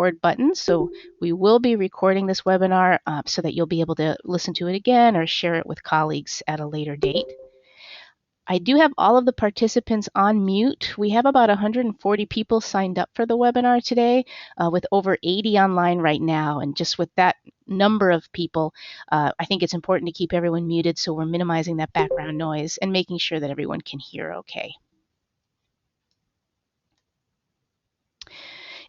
record button. So we will be recording this webinar so that you'll be able to listen to it again or share it with colleagues at a later date. I do have all of the participants on mute. We have about 140 people signed up for the webinar today, with over 80 online right now. And just with that number of people, I think it's important to keep everyone muted, so we're minimizing that background noise and making sure that everyone can hear okay.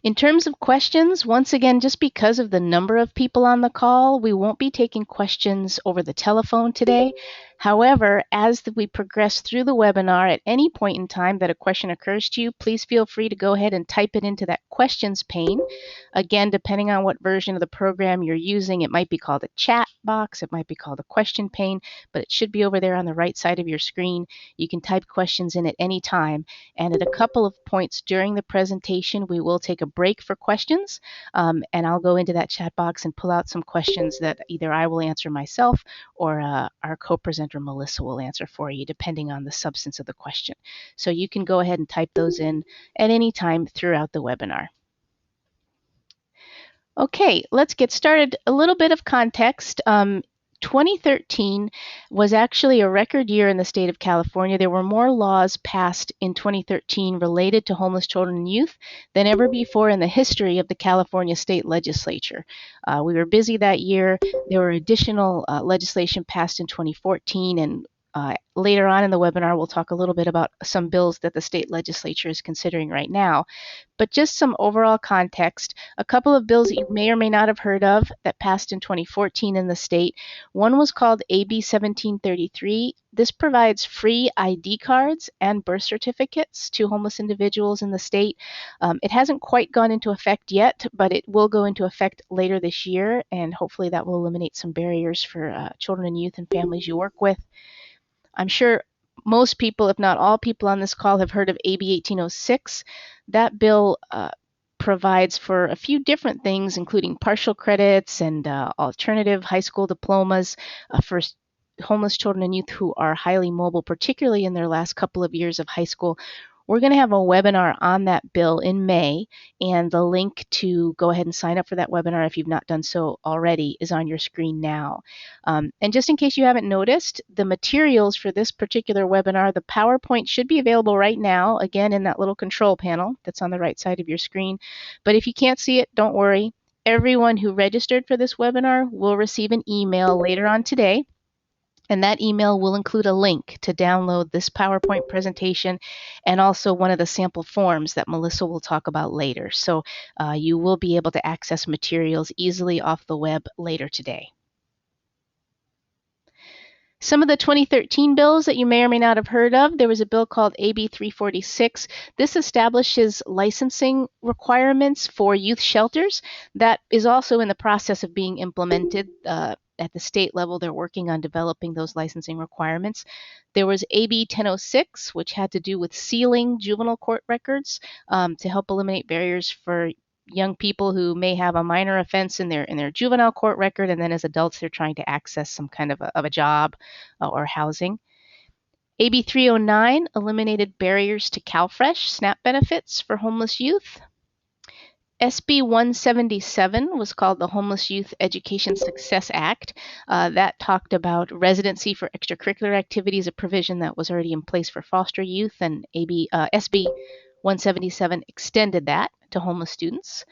In terms of questions, once again, just because of the number of people on the call, we won't be taking questions over the telephone today. However, as we progress through the webinar, at any point in time that a question occurs to you, please feel free to go ahead and type it into that questions pane. Again, depending on what version of the program you're using, it might be called a chat box, it might be called a question pane, but it should be over there on the right side of your screen. You can type questions in at any time, and at a couple of points during the presentation, we will take a break for questions, and I'll go into that chat box and pull out some questions that either I will answer myself or our co-presenter Melissa will answer for you, depending on the substance of the question. So you can go ahead and type those in at any time throughout the webinar. Okay, let's get started. A little bit of context. 2013 was actually a record year in the state of California. There were more laws passed in 2013 related to homeless children and youth than ever before in the history of the California state legislature. We were busy that year. There were additional legislation passed in 2014, and later on in the webinar, we'll talk a little bit about some bills that the state legislature is considering right now. But just some overall context, a couple of bills that you may or may not have heard of that passed in 2014 in the state. One was called AB 1733. This provides free ID cards and birth certificates to homeless individuals in the state. It hasn't quite gone into effect yet, but it will go into effect later this year, and hopefully that will eliminate some barriers for children and youth and families you work with. I'm sure most people, if not all people on this call, have heard of AB 1806. That bill provides for a few different things, including partial credits and alternative high school diplomas for homeless children and youth who are highly mobile, particularly in their last couple of years of high school. We're going to have a webinar on that bill in May, and the link to go ahead and sign up for that webinar if you've not done so already is on your screen now. And just in case you haven't noticed, the materials for this particular webinar, the PowerPoint should be available right now, again in that little control panel that's on the right side of your screen. But if you can't see it, don't worry. Everyone who registered for this webinar will receive an email later on today. And that email will include a link to download this PowerPoint presentation and also one of the sample forms that Melissa will talk about later. So you will be able to access materials easily off the web later today. Some of the 2013 bills that you may or may not have heard of, there was a bill called AB 346. This establishes licensing requirements for youth shelters. That is also in the process of being implemented. At the state level, they're working on developing those licensing requirements. There was AB 1006, which had to do with sealing juvenile court records to help eliminate barriers for young people who may have a minor offense in their juvenile court record, and then as adults they're trying to access some kind of a job or housing. AB 309 eliminated barriers to CalFresh SNAP benefits for homeless youth. SB 177 was called the Homeless Youth Education Success Act. That talked about residency for extracurricular activities, a provision that was already in place for foster youth, and SB 177 extended that to homeless students.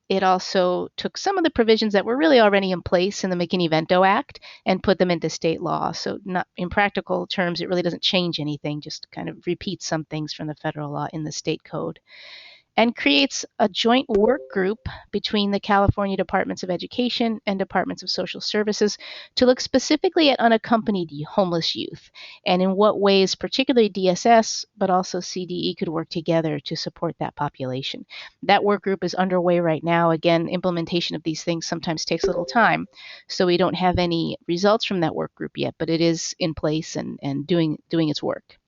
It also took some of the provisions that were really already in place in the McKinney-Vento Act and put them into state law. So not in practical terms, it really doesn't change anything, just kind of repeats some things from the federal law in the state code. And creates a joint work group between the California Departments of Education and Departments of Social Services to look specifically at unaccompanied homeless youth and in what ways particularly DSS but also CDE could work together to support that population. That work group is underway right now. Again, implementation of these things sometimes takes a little time, so we don't have any results from that work group yet, but it is in place and doing its work.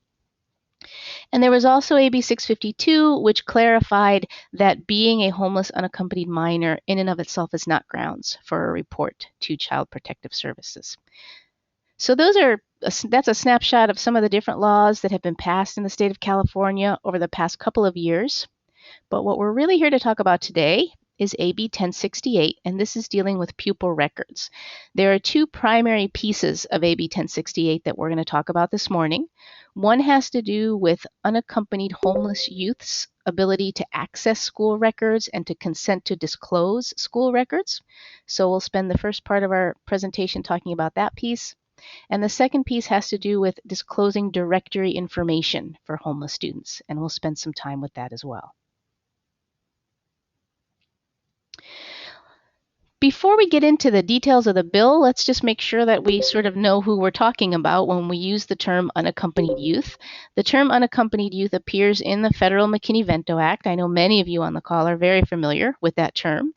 And there was also AB 652, which clarified that being a homeless unaccompanied minor in and of itself is not grounds for a report to Child Protective Services. So that's a snapshot of some of the different laws that have been passed in the state of California over the past couple of years. But what we're really here to talk about today is AB 1068, and this is dealing with pupil records. There are two primary pieces of AB 1068 that we're going to talk about this morning. One has to do with unaccompanied homeless youth's ability to access school records and to consent to disclose school records. So we'll spend the first part of our presentation talking about that piece. And the second piece has to do with disclosing directory information for homeless students, and we'll spend some time with that as well. Before we get into the details of the bill, let's just make sure that we sort of know who we're talking about when we use the term unaccompanied youth. The term unaccompanied youth appears in the Federal McKinney-Vento Act. I know many of you on the call are very familiar with that term.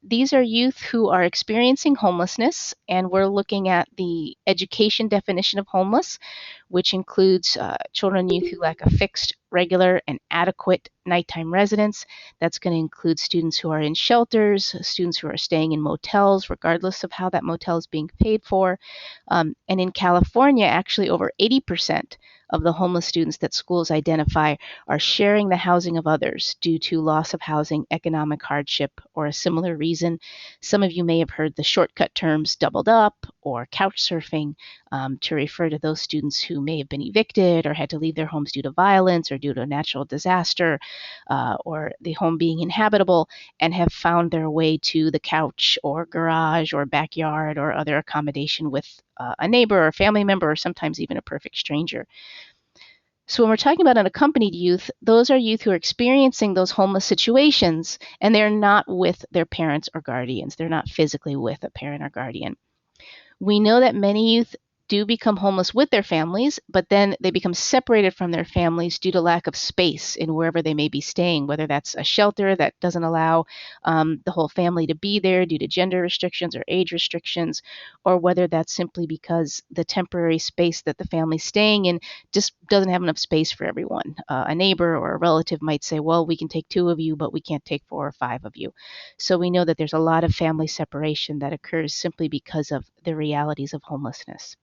These are youth who are experiencing homelessness, and we're looking at the education definition of homeless, which includes children and youth who lack a fixed, regular, and adequate nighttime residence. That's going to include students who are in shelters, students who are staying in motels, regardless of how that motel is being paid for. And in California, actually over 80% of the homeless students that schools identify are sharing the housing of others due to loss of housing, economic hardship, or a similar reason. Some of you may have heard the shortcut terms doubled up or couch surfing to refer to those students who may have been evicted or had to leave their homes due to violence or due to a natural disaster, or the home being inhabitable, and have found their way to the couch or garage or backyard or other accommodation with a neighbor or family member or sometimes even a perfect stranger. So when we're talking about unaccompanied youth, those are youth who are experiencing those homeless situations, and they're not with their parents or guardians. They're not physically with a parent or guardian. We know that many youth do become homeless with their families, but then they become separated from their families due to lack of space in wherever they may be staying, whether that's a shelter that doesn't allow the whole family to be there due to gender restrictions or age restrictions, or whether that's simply because the temporary space that the family's staying in just doesn't have enough space for everyone. A neighbor or a relative might say, well, we can take 2 of you, but we can't take 4 or 5 of you. So we know that there's a lot of family separation that occurs simply because of the realities of homelessness.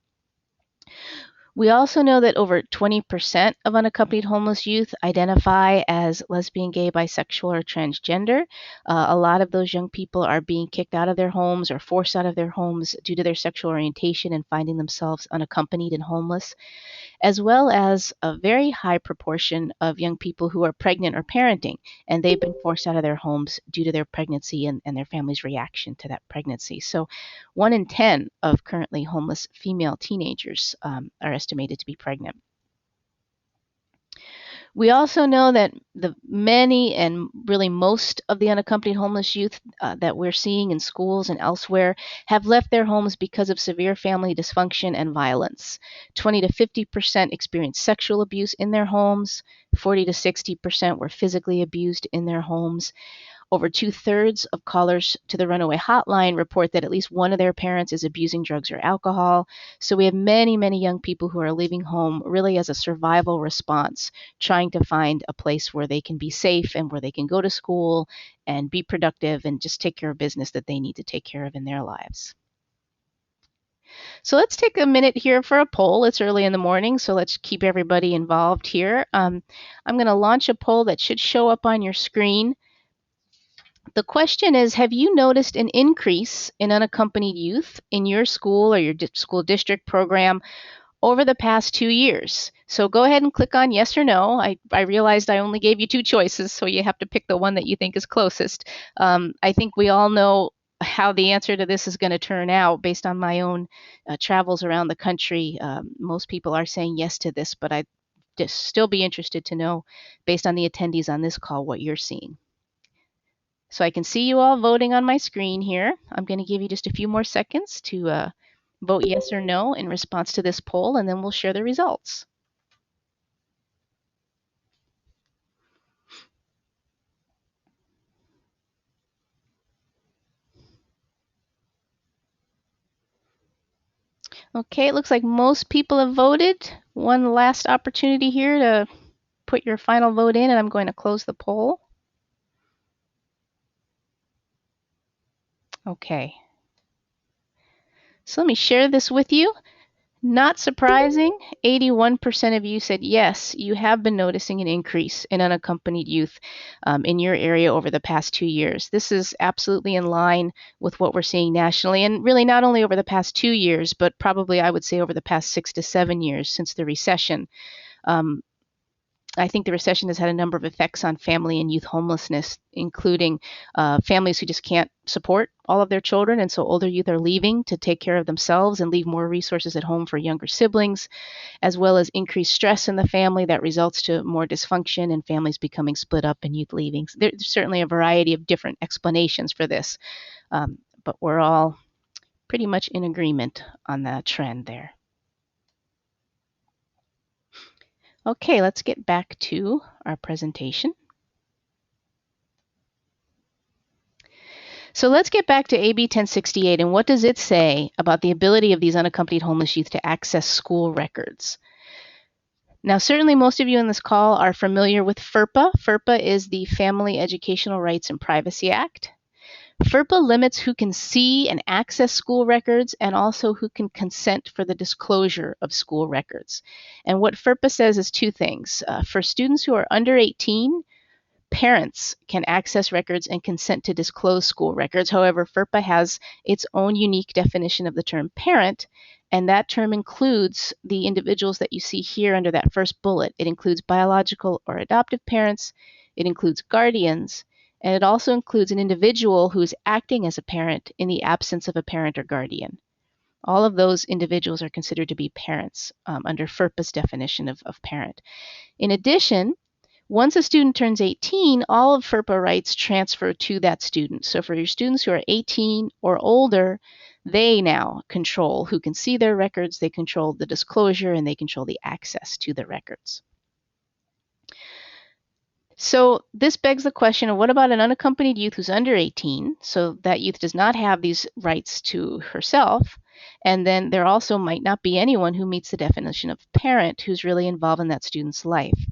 We also know that over 20% of unaccompanied homeless youth identify as lesbian, gay, bisexual, or transgender. A lot of those young people are being kicked out of their homes or forced out of their homes due to their sexual orientation and finding themselves unaccompanied and homeless, as well as a very high proportion of young people who are pregnant or parenting, and they've been forced out of their homes due to their pregnancy and their family's reaction to that pregnancy. So 1 in 10 of currently homeless female teenagers are estimated to be pregnant. We also know that the many and really most of the unaccompanied homeless youth that we're seeing in schools and elsewhere have left their homes because of severe family dysfunction and violence. 20 to 50% experienced sexual abuse in their homes. 40 to 60% were physically abused in their homes. Over 2/3 of callers to the Runaway Hotline report that at least one of their parents is abusing drugs or alcohol. So we have many, many young people who are leaving home really as a survival response, trying to find a place where they can be safe and where they can go to school and be productive and just take care of business that they need to take care of in their lives. So let's take a minute here for a poll. It's early in the morning, so let's keep everybody involved here. I'm going to launch a poll that should show up on your screen. The question is, have you noticed an increase in unaccompanied youth in your school or your school district program over the past 2 years? So go ahead and click on yes or no. I realized I only gave you 2 choices, so you have to pick the one that you think is closest. I think we all know how the answer to this is going to turn out based on my own travels around the country. Most people are saying yes to this, but I'd just still be interested to know, based on the attendees on this call, what you're seeing. So I can see you all voting on my screen here. I'm going to give you just a few more seconds to vote yes or no in response to this poll, and then we'll share the results. Okay, it looks like most people have voted. One last opportunity here to put your final vote in, and I'm going to close the poll. Okay. So let me share this with you. Not surprising, 81% of you said yes, you have been noticing an increase in unaccompanied youth in your area over the past 2 years. This is absolutely in line with what we're seeing nationally, and really not only over the past 2 years, but probably I would say over the past 6 to 7 years since the recession. Um, I think the recession has had a number of effects on family and youth homelessness, including families who just can't support all of their children. And so older youth are leaving to take care of themselves and leave more resources at home for younger siblings, as well as increased stress in the family that results to more dysfunction and families becoming split up and youth leaving. There's certainly a variety of different explanations for this, but we're all pretty much in agreement on that trend there. Okay, let's get back to our presentation. So let's get back to AB 1068 and what does it say about the ability of these unaccompanied homeless youth to access school records? Now, certainly most of you on this call are familiar with FERPA. FERPA is the Family Educational Rights and Privacy Act. FERPA limits who can see and access school records and also who can consent for the disclosure of school records. And what FERPA says is two things. For students who are under 18, parents can access records and consent to disclose school records. However, FERPA has its own unique definition of the term parent, and that term includes the individuals that you see here under that first bullet. It includes biological or adoptive parents, it includes guardians, and it also includes an individual who is acting as a parent in the absence of a parent or guardian. All of those individuals are considered to be parents under FERPA's definition of parent. In addition, once a student turns 18, all of FERPA rights transfer to that student. So for your students who are 18 or older, they now control who can see their records, they control the disclosure, and they control the access to the records. So this begs the question of what about an unaccompanied youth who's under 18? So that youth does not have these rights to herself. And then there also might not be anyone who meets the definition of parent who's really involved in that student's life.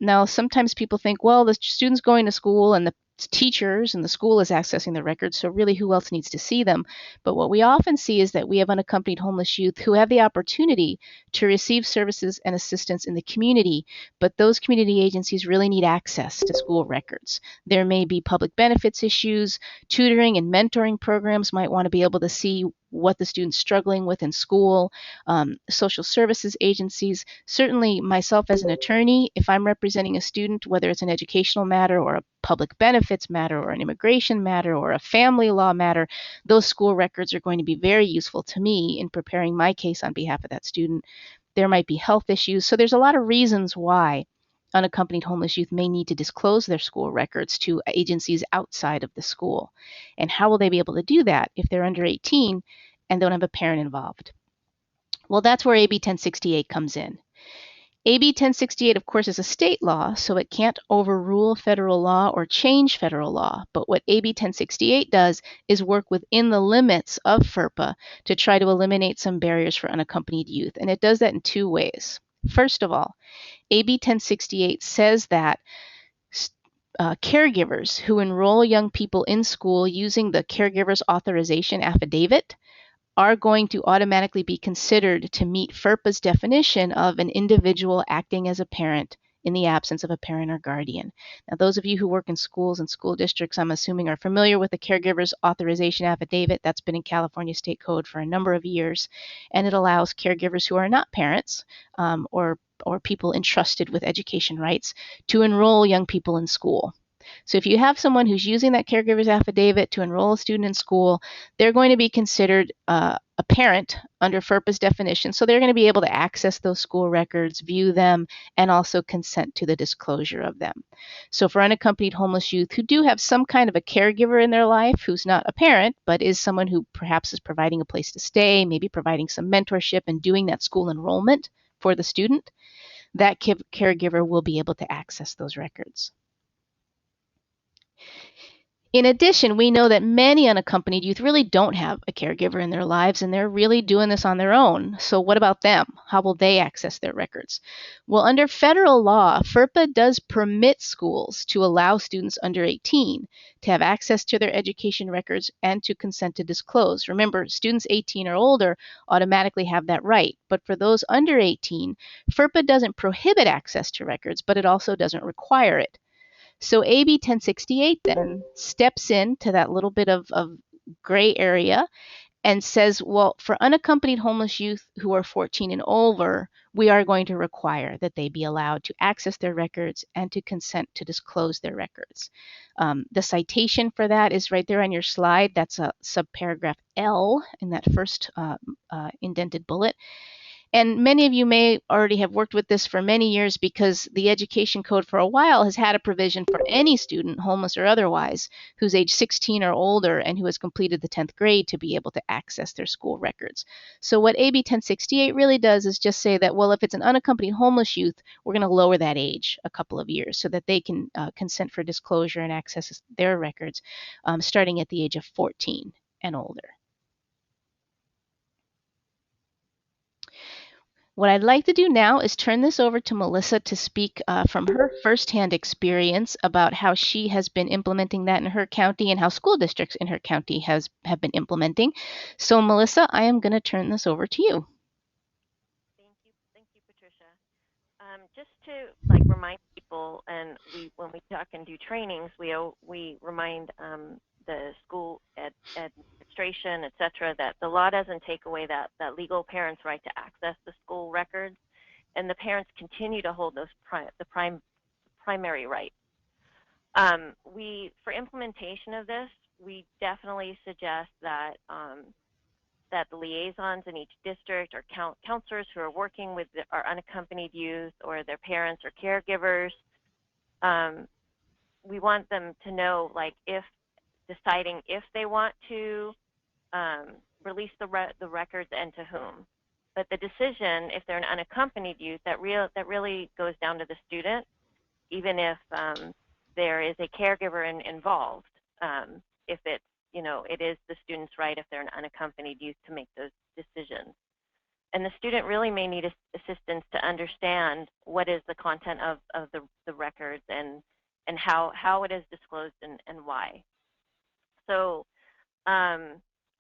Now, sometimes people think, well, the student's going to school and the teachers and the school is accessing the records, so really who else needs to see them? But what we often see is that we have unaccompanied homeless youth who have the opportunity to receive services and assistance in the community, but those community agencies really need access to school records. There may be public benefits issues, tutoring and mentoring programs might want to be able to see what the student's struggling with in school, social services agencies. Certainly myself as an attorney, if I'm representing a student, whether it's an educational matter or a public benefits matter or an immigration matter or a family law matter, those school records are going to be very useful to me in preparing my case on behalf of that student. There might be health issues. So there's a lot of reasons why unaccompanied homeless youth may need to disclose their school records to agencies outside of the school. And how will they be able to do that if they're under 18 and don't have a parent involved? Well, that's where AB 1068 comes in. AB 1068, of course, is a state law, so it can't overrule federal law or change federal law. But what AB 1068 does is work within the limits of FERPA to try to eliminate some barriers for unaccompanied youth. And it does that in two ways. First of all, AB 1068 says that caregivers who enroll young people in school using the caregiver's authorization affidavit are going to automatically be considered to meet FERPA's definition of an individual acting as a parent in the absence of a parent or guardian. Now, those of you who work in schools and school districts, I'm assuming, are familiar with the caregiver's authorization affidavit. That's been in California State Code for a number of years, and it allows caregivers who are not parents or people entrusted with education rights to enroll young people in school. So if you have someone who's using that caregiver's affidavit to enroll a student in school, they're going to be considered a parent under FERPA's definition. So they're going to be able to access those school records, view them, and also consent to the disclosure of them. So for unaccompanied homeless youth who do have some kind of a caregiver in their life who's not a parent, but is someone who perhaps is providing a place to stay, maybe providing some mentorship and doing that school enrollment for the student, that caregiver will be able to access those records. In addition, we know that many unaccompanied youth really don't have a caregiver in their lives and they're really doing this on their own. So, what about them? How will they access their records? Well, under federal law, FERPA does permit schools to allow students under 18 to have access to their education records and to consent to disclose. Remember, students 18 or older automatically have that right. But for those under 18, FERPA doesn't prohibit access to records, but it also doesn't require it. So AB 1068 then steps into that little bit of gray area and says, well, for unaccompanied homeless youth who are 14 and over, we are going to require that they be allowed to access their records and to consent to disclose their records. The citation for that is right there on your slide. That's a subparagraph L in that first indented bullet. And many of you may already have worked with this for many years because the Education Code for a while has had a provision for any student, homeless or otherwise, who's age 16 or older and who has completed the 10th grade to be able to access their school records. So what AB 1068 really does is just say that, well, if it's an unaccompanied homeless youth, we're going to lower that age a couple of years so that they can consent for disclosure and access their records starting at the age of 14 and older. What I'd like to do now is turn this over to Melissa to speak from her firsthand experience about how she has been implementing that in her county and how school districts in her county have been implementing. So Melissa, I am going to turn this over to you. Thank you, Patricia. Just to like remind people, and when we talk and do trainings, we remind the school administration, et cetera, that the law doesn't take away that legal parent's right to access the school records, and the parents continue to hold those primary rights. For implementation of this, we definitely suggest that that the liaisons in each district or counselors who are working with our unaccompanied youth or their parents or caregivers, we want them to know, like, if deciding if they want to release the records and to whom. But the decision, if they're an unaccompanied youth, that really goes down to the student, even if there is a caregiver involved. If it's, it is the student's right, if they're an unaccompanied youth, to make those decisions. And the student really may need assistance to understand what is the content of the records and how it is disclosed and why. So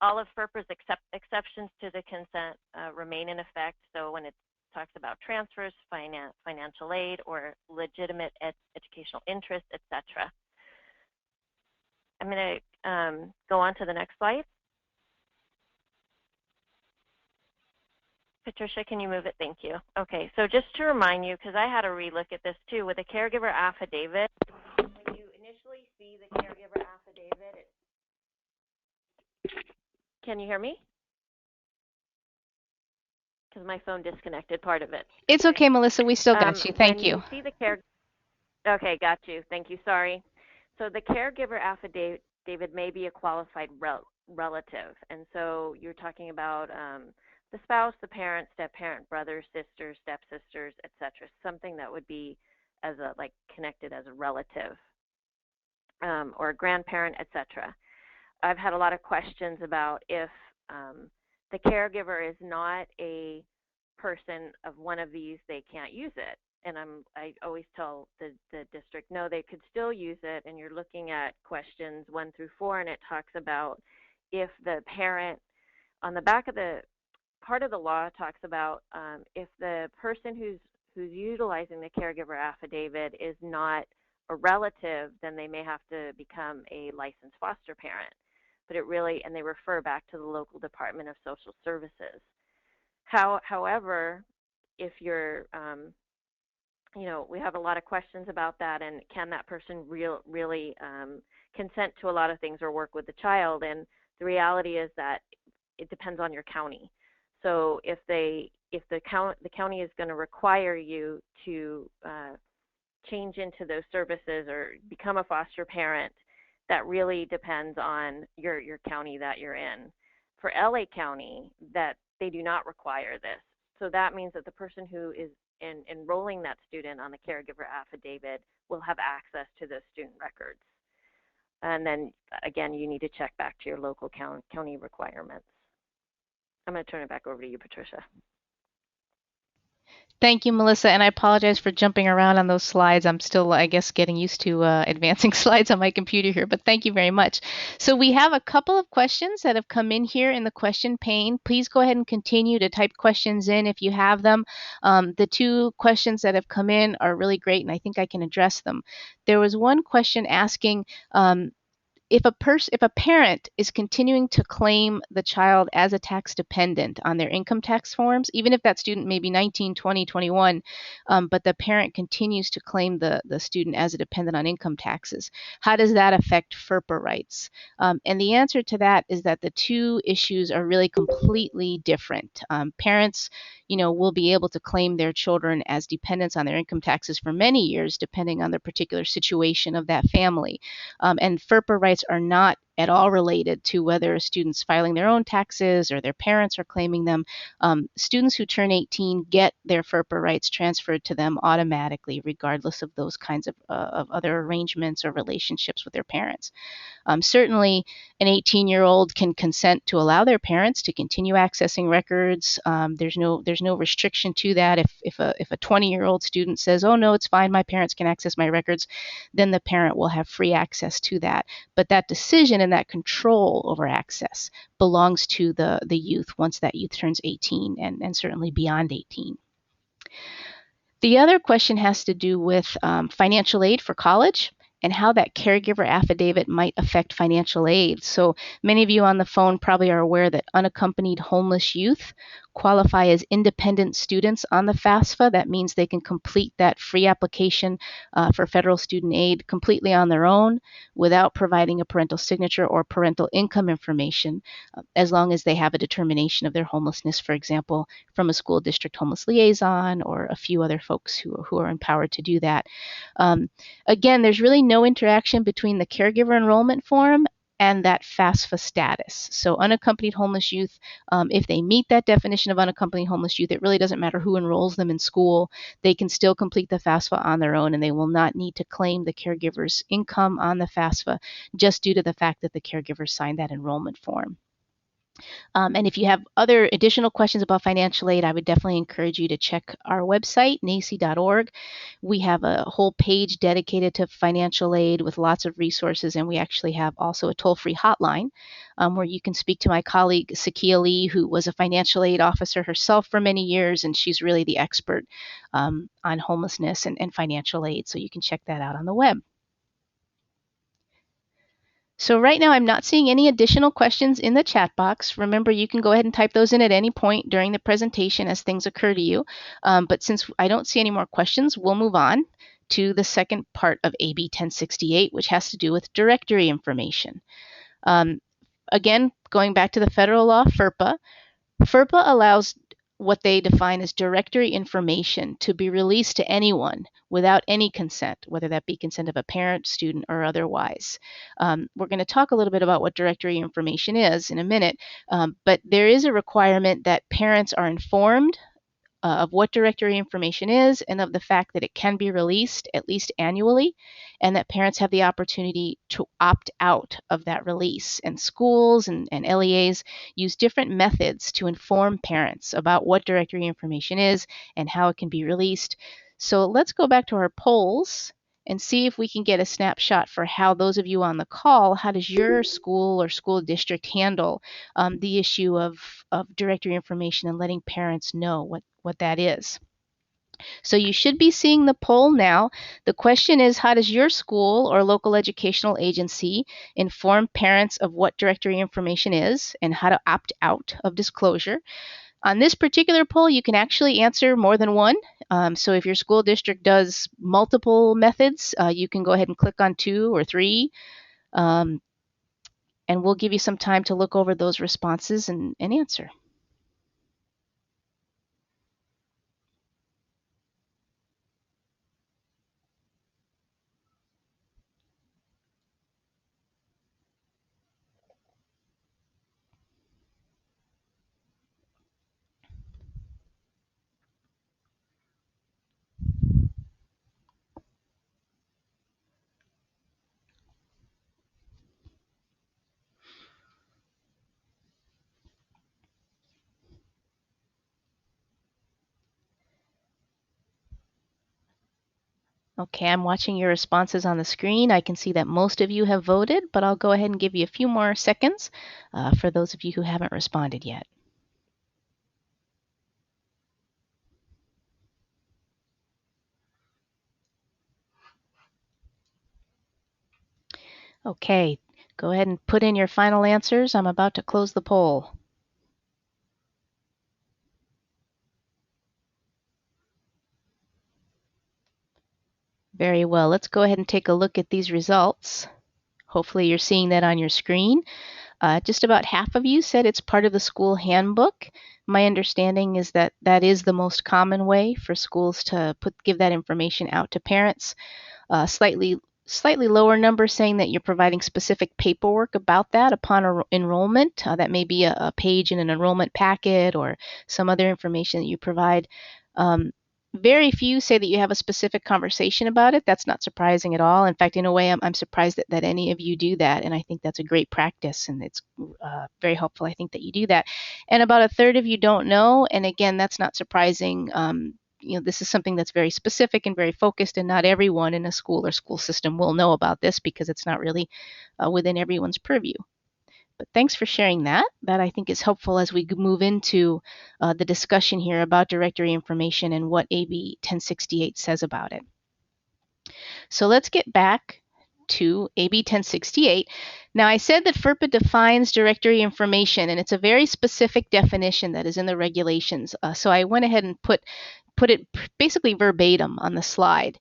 all of FERPA's exceptions to the consent remain in effect. So when it talks about transfers, financial aid, or legitimate educational interest, etc. I'm going to go on to the next slide. Patricia, can you move it? Thank you. Okay, so just to remind you, because I had to relook at this too, with a caregiver affidavit, when you initially see the caregiver affidavit, can you hear me? Because my phone disconnected part of it. It's okay, Melissa. We still got you. Thank you. When you see the okay, got you. Thank you. Sorry. So the caregiver affidavit may be a qualified relative, and so you're talking about the spouse, the parent, step-parent, brothers, sisters, stepsisters, etc. Something that would be as a connected as a relative or a grandparent, etc. I've had a lot of questions about if the caregiver is not a person of one of these, they can't use it. And I always tell the district, no, they could still use it. And you're looking at questions 1 through 4, and it talks about if the parent, on the back of the part of the law talks about if the person who's utilizing the caregiver affidavit is not a relative, then they may have to become a licensed foster parent. But it really, and they refer back to the local Department of Social Services. However, if you're, we have a lot of questions about that, and can that person really consent to a lot of things or work with the child? And the reality is that it depends on your county. So if the county is going to require you to change into those services or become a foster parent, that really depends on your county that you're in. For LA County, that they do not require this. So that means that the person who is enrolling that student on the caregiver affidavit will have access to those student records. And then again, you need to check back to your local county requirements. I'm going to turn it back over to you, Patricia. Thank you, Melissa, and I apologize for jumping around on those slides. I'm still, I guess, getting used to advancing slides on my computer here, but thank you very much. So we have a couple of questions that have come in here in the question pane. Please go ahead and continue to type questions in if you have them. The two questions that have come in are really great, and I think I can address them. There was one question asking, if a parent is continuing to claim the child as a tax dependent on their income tax forms, even if that student may be 19, 20, 21, but the parent continues to claim the student as a dependent on income taxes, how does that affect FERPA rights? And the answer to that is that the two issues are really completely different. Parents, will be able to claim their children as dependents on their income taxes for many years, depending on the particular situation of that family. And FERPA rights are not at all related to whether a student's filing their own taxes or their parents are claiming them. Students who turn 18 get their FERPA rights transferred to them automatically, regardless of those kinds of other arrangements or relationships with their parents. Certainly, an 18-year-old can consent to allow their parents to continue accessing records. There's no restriction to that. If a 20-year-old student says, "Oh no, it's fine, my parents can access my records," then the parent will have free access to that. But that decision and that control over access belongs to the youth once that youth turns 18 and certainly beyond 18. The other question has to do with financial aid for college and how that caregiver affidavit might affect financial aid. So many of you on the phone probably are aware that unaccompanied homeless youth qualify as independent students on the FAFSA. That means they can complete that free application for federal student aid completely on their own without providing a parental signature or parental income information, as long as they have a determination of their homelessness, for example, from a school district homeless liaison or a few other folks who are empowered to do that. Again, there's really no interaction between the caregiver enrollment form and that FAFSA status. So unaccompanied homeless youth, if they meet that definition of unaccompanied homeless youth, it really doesn't matter who enrolls them in school. They can still complete the FAFSA on their own, and they will not need to claim the caregiver's income on the FAFSA just due to the fact that the caregiver signed that enrollment form. And if you have other additional questions about financial aid, I would definitely encourage you to check our website, NAEHCY.org. We have a whole page dedicated to financial aid with lots of resources, and we actually have also a toll-free hotline where you can speak to my colleague, Sakia Lee, who was a financial aid officer herself for many years, and she's really the expert on homelessness and financial aid. So you can check that out on the web. So right now I'm not seeing any additional questions in the chat box. Remember, you can go ahead and type those in at any point during the presentation as things occur to you. But since I don't see any more questions, we'll move on to the second part of AB 1068, which has to do with directory information. Again, going back to the federal law, FERPA. FERPA allows what they define as directory information to be released to anyone without any consent, whether that be consent of a parent, student, or otherwise. We're going to talk a little bit about what directory information is in a minute, but there is a requirement that parents are informed of what directory information is and of the fact that it can be released at least annually, and that parents have the opportunity to opt out of that release. And schools and LEAs use different methods to inform parents about what directory information is and how it can be released. So let's go back to our polls and see if we can get a snapshot for how those of you on the call, how does your school or school district handle the issue of directory information and letting parents know what that is. So you should be seeing the poll now. The question is, how does your school or local educational agency inform parents of what directory information is and how to opt out of disclosure? On this particular poll, you can actually answer more than one. So if your school district does multiple methods, you can go ahead and click on 2 or 3. And we'll give you some time to look over those responses and answer. Okay, I'm watching your responses on the screen. I can see that most of you have voted, but I'll go ahead and give you a few more seconds for those of you who haven't responded yet. Okay, go ahead and put in your final answers. I'm about to close the poll. Very well. Let's go ahead and take a look at these results. Hopefully you're seeing that on your screen. Just about half of you said it's part of the school handbook. My understanding is that that is the most common way for schools to give that information out to parents. Slightly lower number saying that you're providing specific paperwork about that upon enrollment. That may be a page in an enrollment packet or some other information that you provide. Very few say that you have a specific conversation about it. That's not surprising at all. In fact, in a way, I'm surprised that any of you do that, and I think that's a great practice, and it's very helpful, I think, that you do that. And about a third of you don't know, and again, that's not surprising. This is something that's very specific and very focused, and not everyone in a school or school system will know about this because it's not really within everyone's purview. But thanks for sharing that. That I think is helpful as we move into the discussion here about directory information and what AB 1068 says about it. So let's get back to AB 1068. Now I said that FERPA defines directory information, and it's a very specific definition that is in the regulations. So I went ahead and put it basically verbatim on the slide.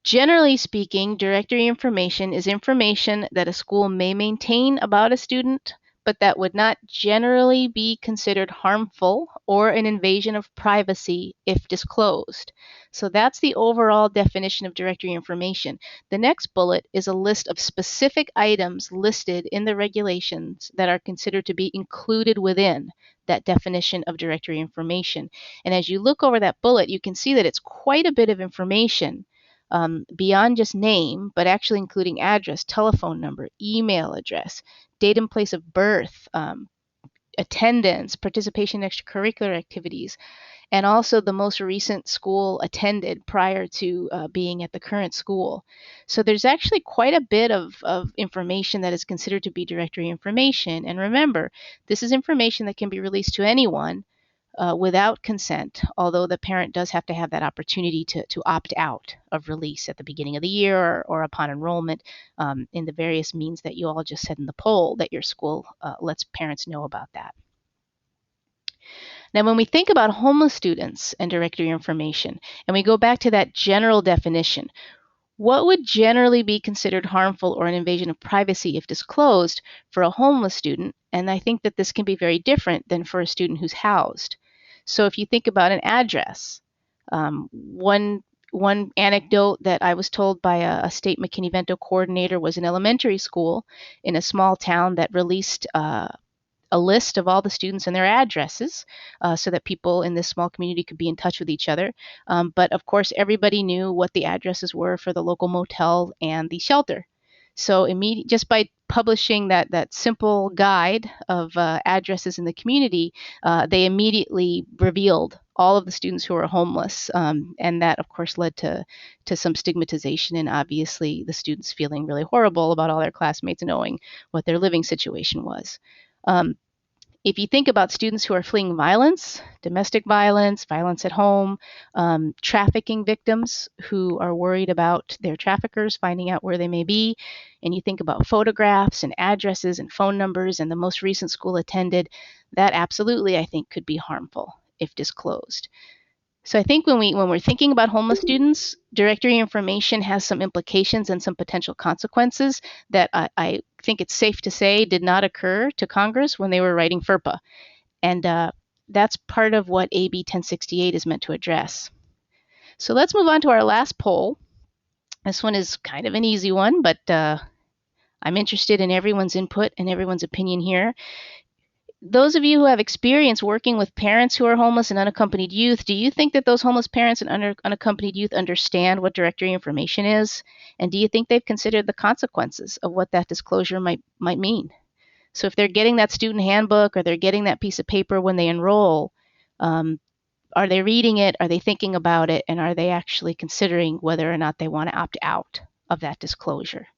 Generally speaking, directory information is information that a school may maintain about a student, but that would not generally be considered harmful or an invasion of privacy if disclosed. So that's the overall definition of directory information. The next bullet is a list of specific items listed in the regulations that are considered to be included within that definition of directory information. And as you look over that bullet, you can see that it's quite a bit of information. Beyond just name, but actually including address, telephone number, email address, date and place of birth, attendance, participation in extracurricular activities, and also the most recent school attended prior to being at the current school. So there's actually quite a bit of information that is considered to be directory information. And remember, this is information that can be released to anyone without consent, although the parent does have to have that opportunity to opt out of release at the beginning of the year or upon enrollment in the various means that you all just said in the poll that your school lets parents know about that. Now, when we think about homeless students and directory information, and we go back to that general definition, what would generally be considered harmful or an invasion of privacy if disclosed for a homeless student? And I think that this can be very different than for a student who's housed. So if you think about an address, one anecdote that I was told by a state McKinney-Vento coordinator was an elementary school in a small town that released a list of all the students and their addresses so that people in this small community could be in touch with each other. But of course, everybody knew what the addresses were for the local motel and the shelter. So just by publishing that simple guide of addresses in the community, they immediately revealed all of the students who were homeless. And that, of course, led to some stigmatization and obviously the students feeling really horrible about all their classmates knowing what their living situation was. If you think about students who are fleeing violence, domestic violence, violence at home, trafficking victims who are worried about their traffickers finding out where they may be, and you think about photographs and addresses and phone numbers and the most recent school attended, that absolutely, I think, could be harmful if disclosed. So I think when we're thinking about homeless students, directory information has some implications and some potential consequences that I think it's safe to say did not occur to Congress when they were writing FERPA. And that's part of what AB 1068 is meant to address. So let's move on to our last poll. This one is kind of an easy one, but I'm interested in everyone's input and everyone's opinion here. Those of you who have experience working with parents who are homeless and unaccompanied youth, do you think that those homeless parents and unaccompanied youth understand what directory information is? And do you think they've considered the consequences of what that disclosure might mean? So if they're getting that student handbook or they're getting that piece of paper when they enroll, are they reading it? Are they thinking about it? And are they actually considering whether or not they want to opt out of that disclosure?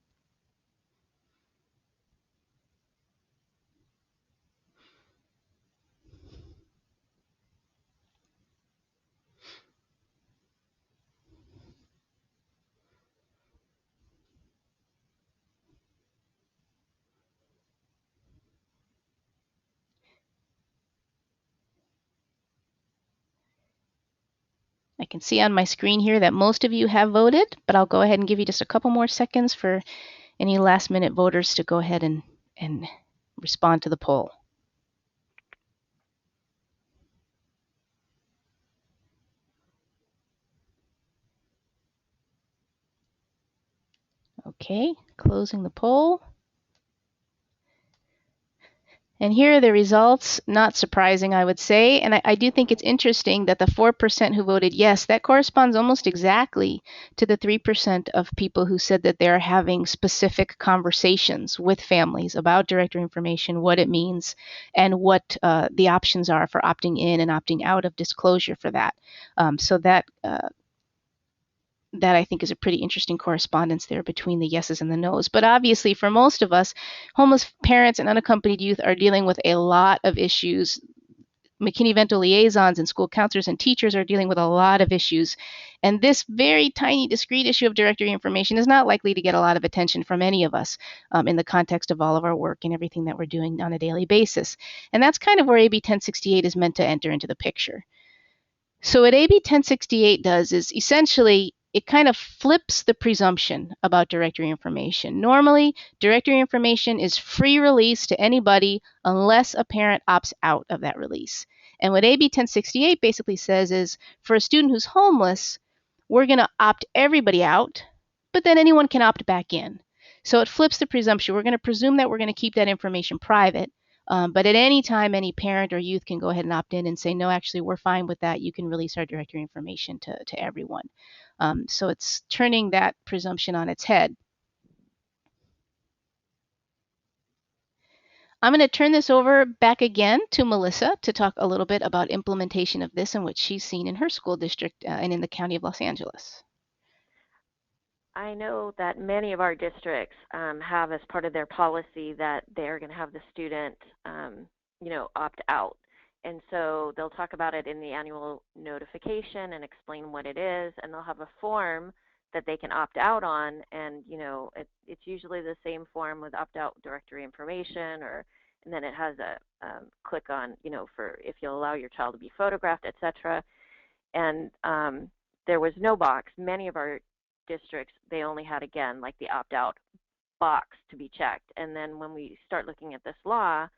I can see on my screen here that most of you have voted, but I'll go ahead and give you just a couple more seconds for any last minute voters to go ahead and respond to the poll. Okay, closing the poll. And here are the results. Not surprising, I would say. And I do think it's interesting that the 4% who voted yes, that corresponds almost exactly to the 3% of people who said that they're having specific conversations with families about directory information, what it means, and what the options are for opting in and opting out of disclosure for that. So that I think is a pretty interesting correspondence there between the yeses and the nos. But obviously, for most of us, homeless parents and unaccompanied youth are dealing with a lot of issues. McKinney-Vento liaisons and school counselors and teachers are dealing with a lot of issues. And this very tiny, discrete issue of directory information is not likely to get a lot of attention from any of us in the context of all of our work and everything that we're doing on a daily basis. And that's kind of where AB 1068 is meant to enter into the picture. So what AB 1068 does is essentially it kind of flips the presumption about directory information. Normally, directory information is free release to anybody unless a parent opts out of that release. And what AB 1068 basically says is for a student who's homeless, we're going to opt everybody out, but then anyone can opt back in. So it flips the presumption. We're going to presume that we're going to keep that information private. But at any time, any parent or youth can go ahead and opt in and say, no, actually, we're fine with that. You can release our directory information to everyone. So it's turning that presumption on its head. I'm going to turn this over back again to Melissa to talk a little bit about implementation of this and what she's seen in her school district and in the County of Los Angeles. I know that many of our districts have as part of their policy that they're going to have the student, opt out. And so they'll talk about it in the annual notification and explain what it is, and they'll have a form that they can opt out on. And, it's usually the same form with opt out directory information, and then it has a click on, for if you'll allow your child to be photographed, etc. And there was no box. Many of our districts, they only had, again, like the opt-out box to be checked. And then when we start looking at this law,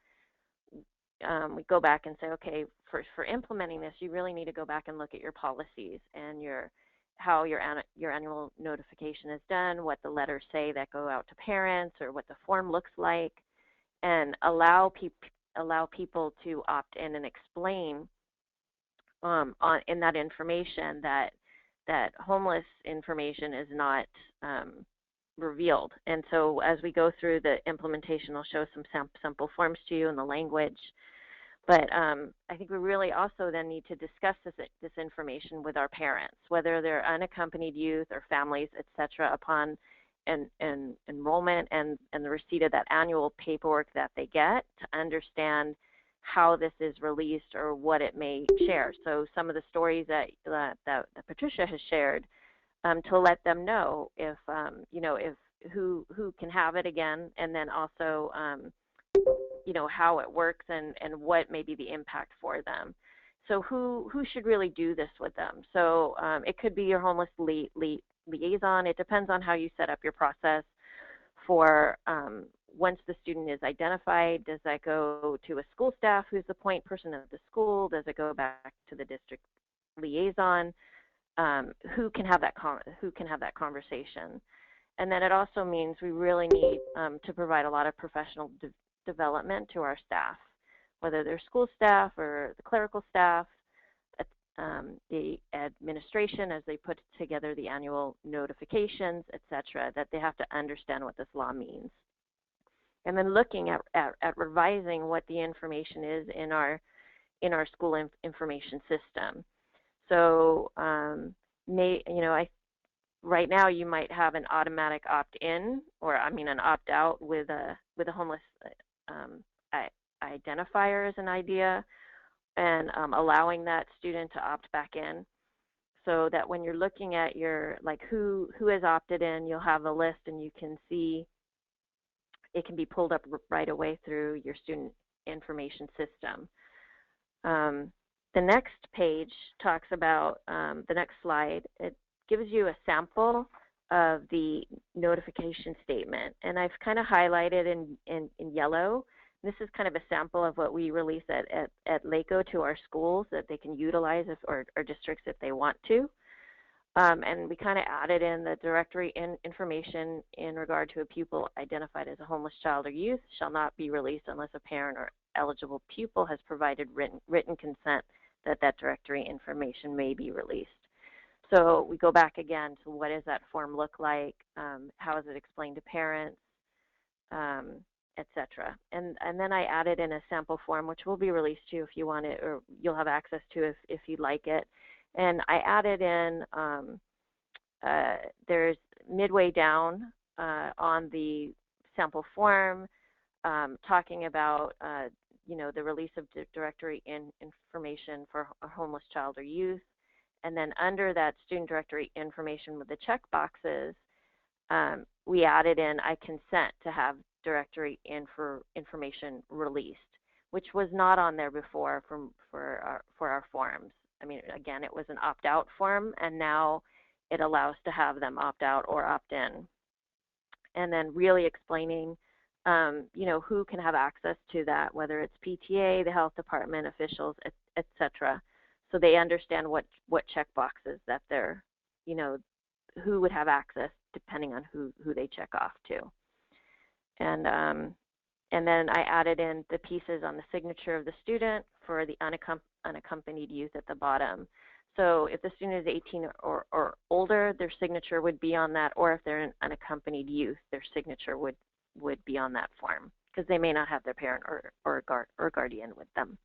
we go back and say, okay, for implementing this, you really need to go back and look at your policies and how your annual notification is done, what the letters say that go out to parents, or what the form looks like, and allow people to opt in and explain in that information that homeless information is not revealed. And so as we go through the implementation, I'll show some sample forms to you in the language. But I think we really also then need to discuss this information with our parents, whether they're unaccompanied youth or families, et cetera, upon enrollment and the receipt of that annual paperwork that they get, to understand how this is released or what it may share. So some of the stories that Patricia has shared, to let them know if who can have it again, and then also how it works and what may be the impact for them. So who should really do this with them? So it could be your homeless liaison. It depends on how you set up your process for once the student is identified. Does that go to a school staff who's the point person of the school? Does it go back to the district liaison? Who can have that conversation? And then it also means we really need to provide a lot of professional development to our staff, whether they're school staff or the clerical staff, the administration as they put together the annual notifications, etc., that they have to understand what this law means. And then looking at revising what the information is in our school information system. So, right now you might have an automatic opt-in, or I mean an opt-out with a homeless um, identifier as an idea, and allowing that student to opt back in, so that when you're looking at your like who has opted in, you'll have a list and you can see it can be pulled up right away through your student information system. The next page talks about the next slide. It gives you a sample of the notification statement, and I've kind of highlighted in yellow. This is kind of a sample of what we release at LAEHCY to our schools that they can utilize or districts if they want to. And we kind of added in the directory information in regard to a pupil identified as a homeless child or youth shall not be released unless a parent or eligible pupil has provided written consent that that directory information may be released. So we go back again to what does that form look like, how is it explained to parents, etc. And then I added in a sample form which will be released to you if you want it, or you'll have access to if you'd like it. And I added in, there's midway down on the sample form talking about, the release of directory information for a homeless child or youth. And then under that student directory information with the check boxes, we added in, I consent to have directory information released, which was not on there before for our forms. I mean, again, it was an opt-out form, and now it allows to have them opt out or opt in. And then really explaining, who can have access to that, whether it's PTA, the health department officials, etc. So they understand what check boxes that they're, who would have access depending on who they check off to. And then I added in the pieces on the signature of the student for the unaccompanied youth at the bottom. So if the student is 18 or older, their signature would be on that, or if they're an unaccompanied youth, their signature would be on that form, because they may not have their parent or guardian with them.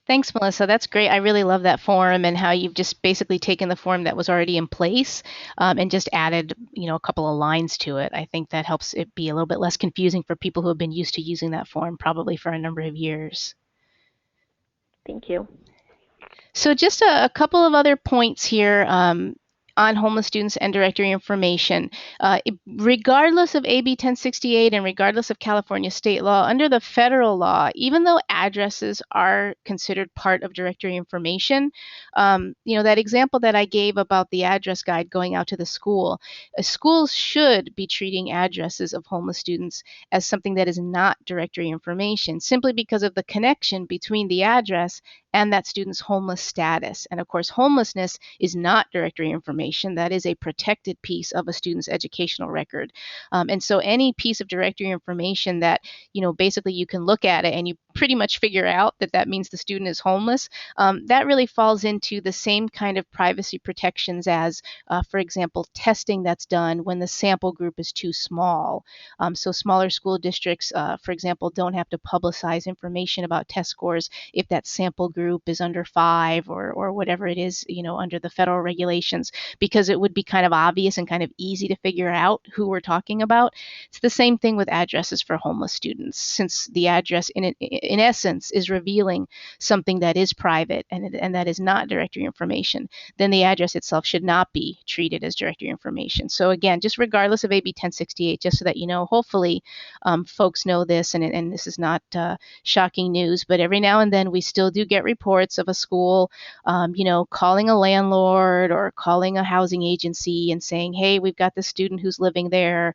Thanks, Melissa. That's great. I really love that form and how you've just basically taken the form that was already in place and just added, a couple of lines to it. I think that helps it be a little bit less confusing for people who have been used to using that form probably for a number of years. Thank you. So just a couple of other points here on homeless students and directory information. Regardless of AB 1068 and regardless of California state law, under the federal law, even though addresses are considered part of directory information, that example that I gave about the address guide going out to the school, schools should be treating addresses of homeless students as something that is not directory information, simply because of the connection between the address and that student's homeless status. And of course, homelessness is not directory information. That is a protected piece of a student's educational record. And so any piece of directory information that, basically you can look at it and you pretty much figure out that that means the student is homeless, that really falls into the same kind of privacy protections as, for example, testing that's done when the sample group is too small. So smaller school districts, for example, don't have to publicize information about test scores if that sample group is under 5 or whatever it is, under the federal regulations, because it would be kind of obvious and kind of easy to figure out who we're talking about. It's the same thing with addresses for homeless students, since the address in essence is revealing something that is private and that is not directory information. Then the address itself should not be treated as directory information. So again, just regardless of AB 1068, just so that hopefully folks know this, and this is not shocking news, but every now and then we still do get reports of a school, calling a landlord or calling a housing agency and saying, hey, we've got this student who's living there.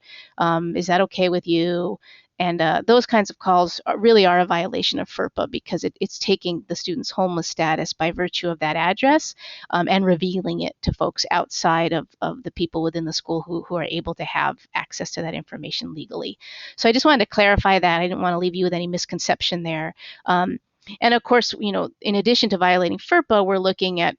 Is that okay with you? And those kinds of calls really are a violation of FERPA, because it's taking the student's homeless status by virtue of that address and revealing it to folks outside of the people within the school who are able to have access to that information legally. So I just wanted to clarify that. I didn't want to leave you with any misconception there. And of course, in addition to violating FERPA, we're looking at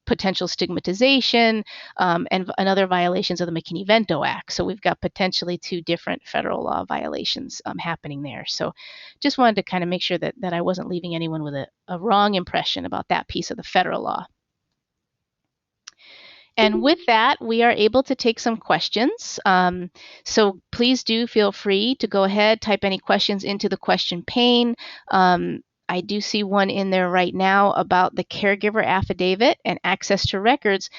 potential stigmatization, and other violations of the McKinney-Vento Act. So we've got potentially 2 different federal law violations happening there. So just wanted to kind of make sure that I wasn't leaving anyone with a wrong impression about that piece of the federal law. And with that, we are able to take some questions. So please do feel free to go ahead, type any questions into the question pane. I do see one in there right now about the caregiver affidavit and access to records,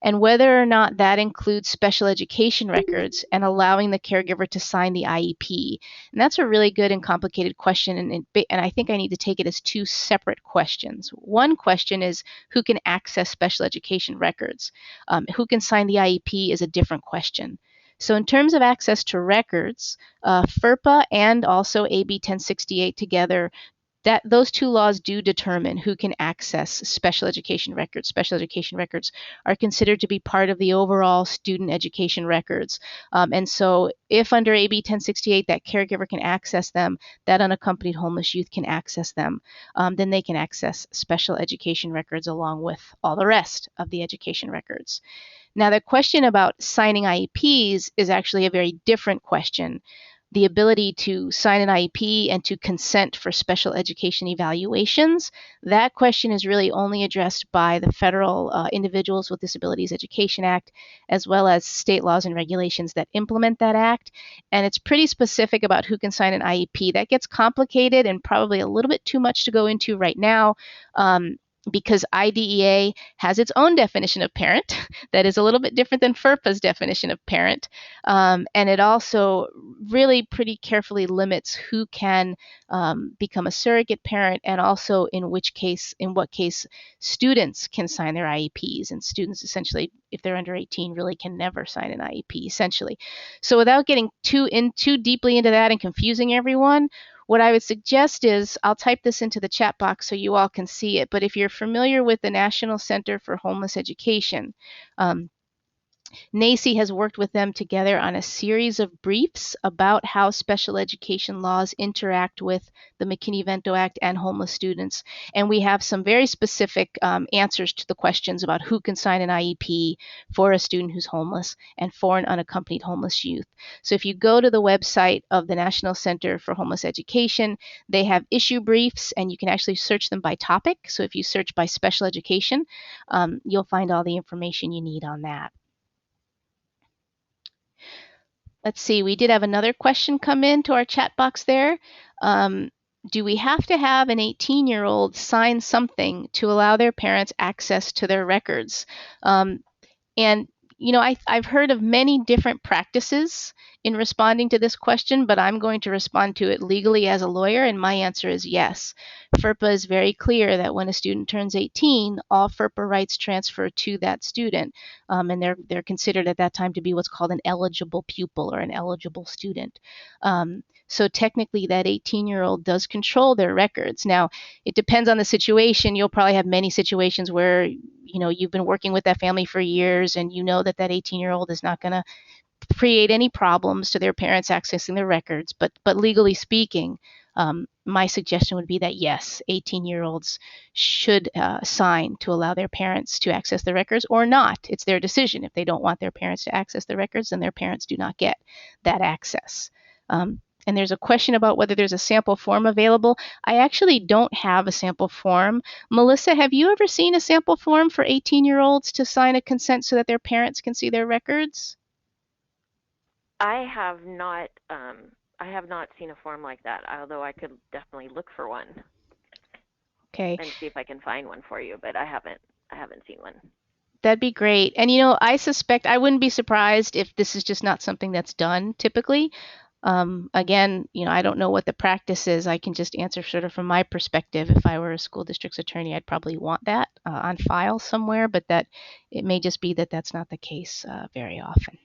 and whether or not that includes special education records and allowing the caregiver to sign the IEP. And that's a really good and complicated question, and I think I need to take it as 2 separate questions. One question is who can access special education records? Who can sign the IEP is a different question. So in terms of access to records, FERPA and also AB 1068 together, that those 2 laws do determine who can access special education records. Special education records are considered to be part of the overall student education records. And so if under AB 1068 that caregiver can access them, that unaccompanied homeless youth can access them, then they can access special education records along with all the rest of the education records. Now, the question about signing IEPs is actually a very different question. The ability to sign an IEP and to consent for special education evaluations, that question is really only addressed by the federal Individuals with Disabilities Education Act, as well as state laws and regulations that implement that act. And it's pretty specific about who can sign an IEP. That gets complicated and probably a little bit too much to go into right now. Because IDEA has its own definition of parent that is a little bit different than FERPA's definition of parent. And it also really pretty carefully limits who can become a surrogate parent, and also in what case students can sign their IEPs. And students essentially, if they're under 18, really can never sign an IEP, essentially. So without getting too deeply into that and confusing everyone, what I would suggest is, I'll type this into the chat box so you all can see it, but if you're familiar with the National Center for Homeless Education, NAEHCY has worked with them together on a series of briefs about how special education laws interact with the McKinney-Vento Act and homeless students. And we have some very specific answers to the questions about who can sign an IEP for a student who's homeless and for an unaccompanied homeless youth. So if you go to the website of the National Center for Homeless Education, they have issue briefs, and you can actually search them by topic. So if you search by special education, you'll find all the information you need on that. Let's see, we did have another question come in to our chat box there. Do we have to have an 18-year-old sign something to allow their parents access to their records? And I've heard of many different practices in responding to this question, but I'm going to respond to it legally as a lawyer, and my answer is yes. FERPA is very clear that when a student turns 18, all FERPA rights transfer to that student, and they're considered at that time to be what's called an eligible pupil or an eligible student. So technically, that 18-year-old does control their records. Now, it depends on the situation. You'll probably have many situations where you've been working with that family for years, and you know that 18-year-old is not going to create any problems to their parents accessing their records. But legally speaking, my suggestion would be that yes, 18-year-olds should sign to allow their parents to access the records, or not. It's their decision. If they don't want their parents to access the records, then their parents do not get that access. And there's a question about whether there's a sample form available. I actually don't have a sample form. Melissa, have you ever seen a sample form for 18-year-olds to sign a consent so that their parents can see their records? I have not. I have not seen a form like that, although I could definitely look for one. Okay. And see if I can find one for you, but I haven't seen one. That'd be great. And I suspect, I wouldn't be surprised if this is just not something that's done typically. Again, I don't know what the practice is. I can just answer sort of from my perspective. If I were a school district's attorney, I'd probably want that on file somewhere, but that it may just be that that's not the case very often.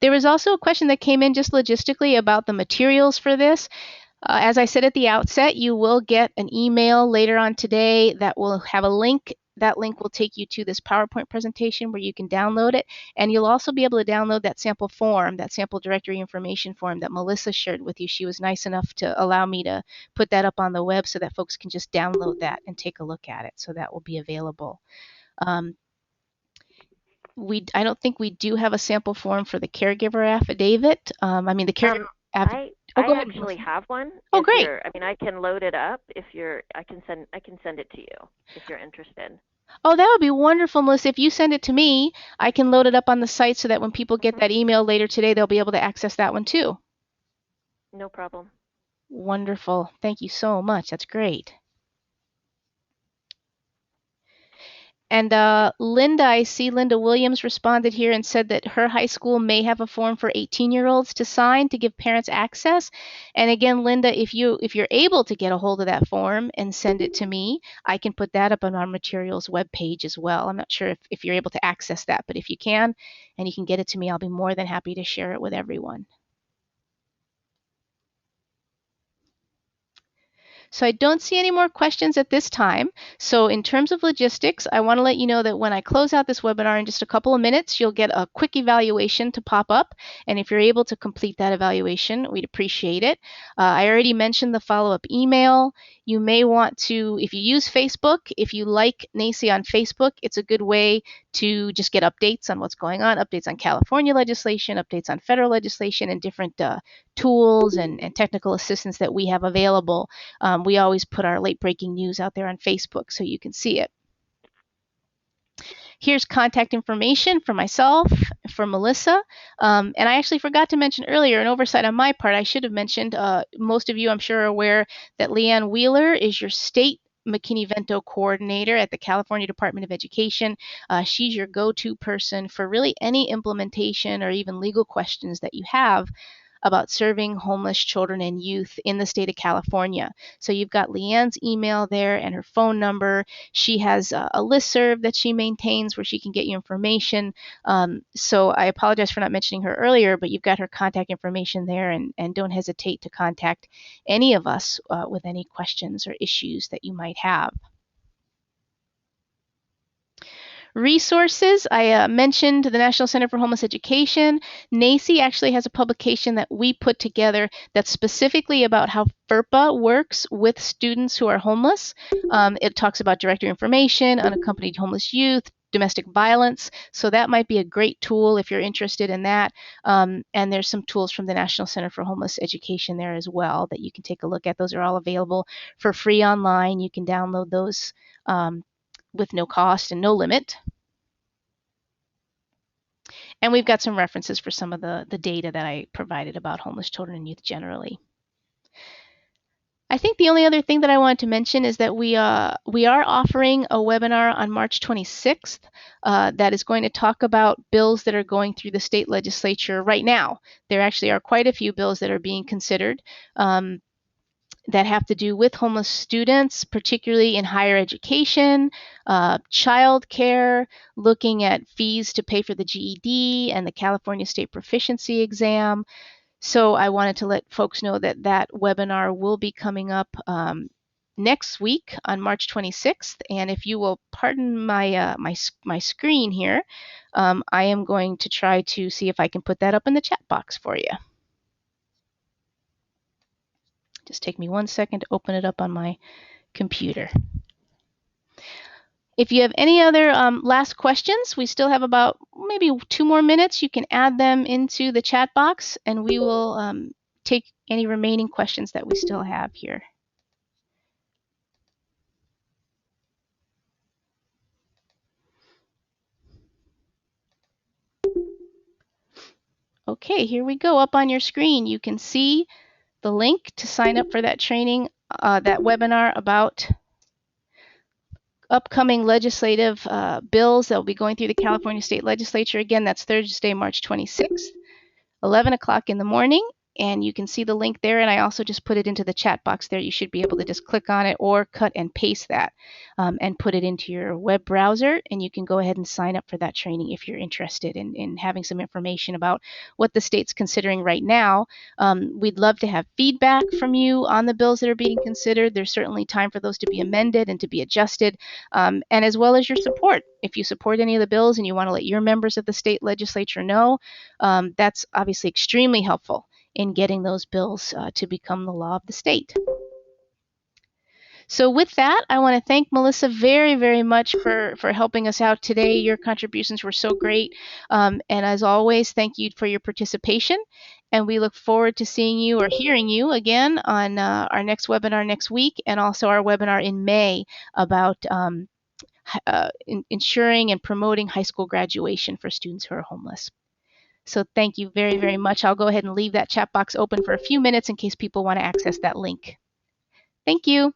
There was also a question that came in just logistically about the materials for this. As I said at the outset, you will get an email later on today that will have a link that link will take you to this PowerPoint presentation where you can download it. And you'll also be able to download that sample form, that sample directory information form that Melissa shared with you. She was nice enough to allow me to put that up on the web so that folks can just download that and take a look at it. So that will be available. I don't think we do have a sample form for the caregiver affidavit. The caregiver affidavit. I go ahead, actually Melissa. have one. Oh, great. I can load it up if you're. I can send it to you if you're interested. Oh, that would be wonderful, Melissa. If you send it to me, I can load it up on the site so that when people get that email later today, they'll be able to access that one too. No problem. Wonderful. Thank you so much. That's great. And Linda, I see Linda Williams responded here and said that her high school may have a form for 18-year-olds to sign to give parents access. And again, Linda, if you're able to get a hold of that form and send it to me, I can put that up on our materials webpage as well. I'm not sure if you're able to access that, but if you can and you can get it to me, I'll be more than happy to share it with everyone. So I don't see any more questions at this time. So in terms of logistics, I want to let you know that when I close out this webinar in just a couple of minutes, you'll get a quick evaluation to pop up. And if you're able to complete that evaluation, we'd appreciate it. I already mentioned the follow-up email. You may want to, if you use Facebook, if you like NAEHCY on Facebook, it's a good way to just get updates on what's going on, updates on California legislation, updates on federal legislation, and different tools and technical assistance that we have available. We always put our late breaking news out there on Facebook so you can see it. Here's contact information for myself, for Melissa. And I actually forgot to mention earlier, an oversight on my part, I should have mentioned, most of you I'm sure are aware that Leanne Wheeler is your state McKinney-Vento coordinator at the California Department of Education. She's your go-to person for really any implementation or even legal questions that you have about serving homeless children and youth in the state of California. So you've got Leanne's email there and her phone number. She has a listserv that she maintains where she can get you information. So I apologize for not mentioning her earlier, but you've got her contact information there, and don't hesitate to contact any of us with any questions or issues that you might have. Resources, I mentioned the National Center for Homeless Education. NAEHCY actually has a publication that we put together that's specifically about how FERPA works with students who are homeless. It talks about directory information, unaccompanied homeless youth, domestic violence. So that might be a great tool if you're interested in that. And there's some tools from the National Center for Homeless Education there as well that you can take a look at. Those are all available for free online. You can download those with no cost and no limit. And we've got some references for some of the data that I provided about homeless children and youth generally. I think the only other thing that I wanted to mention is that we are offering a webinar on March 26th that is going to talk about bills that are going through the state legislature right now. There actually are quite a few bills that are being considered that have to do with homeless students, particularly in higher education, child care, looking at fees to pay for the GED and the California State Proficiency Exam. So I wanted to let folks know that that webinar will be coming up next week on March 26th. And if you will pardon my my screen here, I am going to try to see if I can put that up in the chat box for you. Just take me 1 second to open it up on my computer. If you have any other last questions, we still have about maybe 2 more minutes. You can add them into the chat box and we will take any remaining questions that we still have here. Okay, here we go. Up on your screen, you can see the link to sign up for that training, that webinar about upcoming legislative bills that will be going through the California State Legislature. Again, that's Thursday, March 26th, 11 o'clock in the morning. and you can see the link there, and I also just put it into the chat box there. You should be able to just click on it or cut and paste that and put it into your web browser, and you can go ahead and sign up for that training if you're interested in having some information about what the state's considering right now. We'd love to have feedback from you on the bills that are being considered. There's certainly time for those to be amended and to be adjusted, and as well as your support. If you support any of the bills and you want to let your members of the state legislature know, that's obviously extremely helpful in getting those bills to become the law of the state. So with that, I want to thank Melissa very, very much for helping us out today. Your contributions were so great. And as always, thank you for your participation. And we look forward to seeing you or hearing you again on our next webinar next week, and also our webinar in May about ensuring and promoting high school graduation for students who are homeless. So thank you very, very much. I'll go ahead and leave that chat box open for a few minutes in case people want to access that link. Thank you.